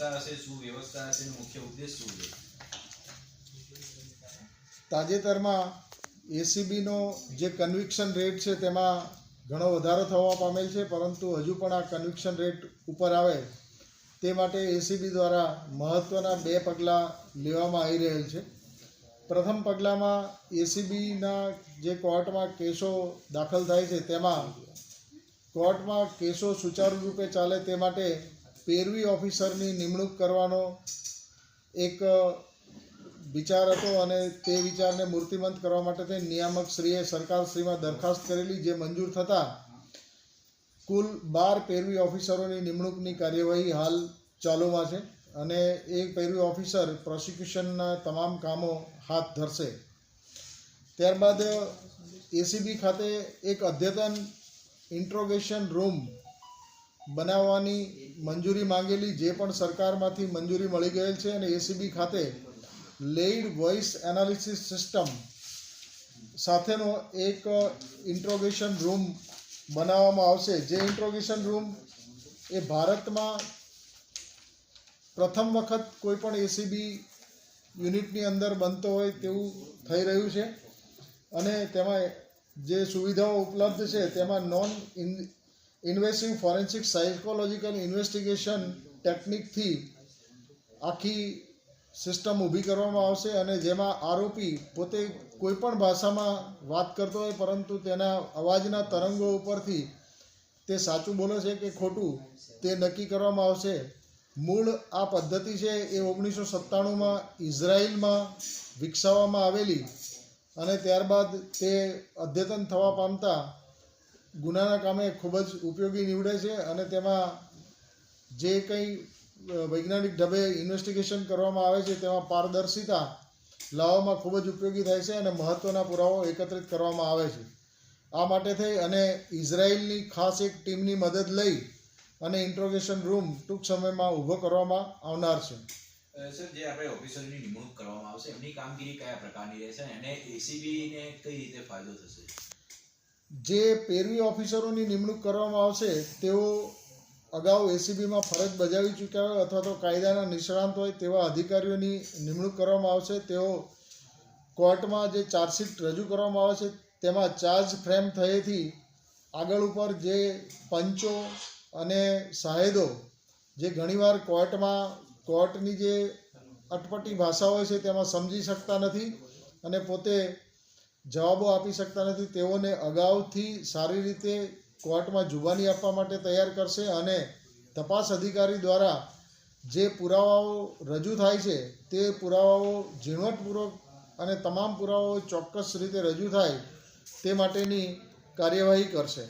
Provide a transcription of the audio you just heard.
વ્યવસ્થા હશે, શું વ્યવસ્થા હશે, મુખ્ય ઉદ્દેશ શું છે? તાજેતરમાં એસીબીનો જે કન્વિક્શન રેટ છે તેમાં ઘણો વધારો થવા પામેલ છે, પરંતુ હજુ પણ આ કન્વિક્શન રેટ ઉપર આવે તે માટે એસીબી દ્વારા મહત્ત્વના 2 પગલાં લેવામાં આવી રહેલ છે. પ્રથમ પગલામાં એસીબીના જે કોર્ટમાં કેસો દાખલ થાય છે તેમાં કોર્ટમાં કેસો સુચારુ રૂપે ચાલે તે માટે પેરવી ઓફિસરની નિમણૂક કરવાનો એક વિચાર હતો અને તે વિચારને મૂર્તિમંત કરવા માટે તે નિયામકશ્રીએ સરકારશ્રીમાં દરખાસ્ત કરેલી, જે મંજૂર થતાં કુલ 12 પેરવી ઓફિસરોની નિમણૂકની કાર્યવાહી હાલ ચાલુમાં છે અને એક પેરવી ઓફિસર પ્રોસિક્યુશનના તમામ કામો હાથ ધરશે. ત્યારબાદ એસીબી ખાતે એક અદ્યતન ઇન્ટ્રોગેશન રૂમ બનાવવાની મંજૂરી માંગેલી, જે પણ સરકારમાંથી મંજૂરી મળી ગયેલ છે અને એસીબી ખાતે લેઇડ વોઇસ એનાલિસિસ સિસ્ટમ સાથેનો એક ઇન્ટ્રોગેશન રૂમ બનાવવામાં આવશે. જે ઇન્ટ્રોગેશન રૂમ એ ભારતમાં પ્રથમ વખત કોઈ પણ એસીબી યુનિટની અંદર બનતો હોય તેવું થઈ રહ્યું છે અને તેમાં જે સુવિધાઓ ઉપલબ્ધ છે તેમાં નોન ઇન્વેસિવ ફોરેન્સિક સાયકોલોજીકલ ઇન્વેસ્ટિગેશન ટેકનિકથી આખી સિસ્ટમ ઊભી કરવામાં આવશે અને જેમાં આરોપી પોતે કોઈ પણ ભાષામાં વાત કરતો હોય, પરંતુ તેના અવાજના તરંગો ઉપરથી તે સાચું બોલે છે કે ખોટું તે નક્કી કરવામાં આવશે. મૂળ આ પદ્ધતિ છે એ 1997માં ઇઝરાયલમાં વિકસાવવામાં આવેલી અને ત્યારબાદ તે અદ્યતન થવા પામતા ગુનાના કામે ખૂબ જ ઉપયોગી નીવડે છે અને તેમાં જે કંઈ વૈજ્ઞાનિક ઢબે ઇન્વેસ્ટિગેશન કરવામાં આવે છે તેમાં પારદર્શિતા લાવવામાં ખૂબ જ ઉપયોગી થાય છે અને મહત્ત્વના પુરાવાઓ એકત્રિત કરવામાં આવે છે. આ માટે થઈ અને ઇઝરાયલની ખાસ એક ટીમની મદદ લઈ અને ઇન્ટ્રોગેશન રૂમ ટૂંક સમયમાં ઊભો કરવામાં આવનાર છે. સર, જે આપણે ઓફિસરની નિમણૂક કરવામાં આવશે એમની કામગીરી કયા પ્રકારની રહેશે અને એસીબીને કઈ રીતે ફાયદો થશે? જે પેરવી ઓફિસરોની નિમણૂક કરવામાં આવશે તેઓ અગાઉ એસીબીમાં ફરજ બજાવી ચૂક્યા હોય અથવા તો કાયદાના નિષ્ણાંત હોય તેવા અધિકારીઓની નિમણૂક કરવામાં આવશે. તેઓ કોર્ટમાં જે ચાર્જશીટ રજૂ કરવામાં આવે છે તેમાં ચાર્જ ફ્રેમ થયેથી આગળ ઉપર જે પંચો અને સાહેદો જે ઘણીવાર કોર્ટની જે અટપટી ભાષા હોય છે તેમાં સમજી શકતા નથી અને પોતે જવાબો આપી શકતા નથી, તેઓને અગાઉથી સારી રીતે કોર્ટમાં જુબાની આપવા માટે તૈયાર કરશે અને તપાસ અધિકારી દ્વારા જે પુરાવાઓ રજૂ થાય છે તે પુરાવાઓ ઝીણવટપૂર્વક અને તમામ પુરાવાઓ ચોક્કસ રીતે રજૂ થાય તે માટેની કાર્યવાહી કરશે.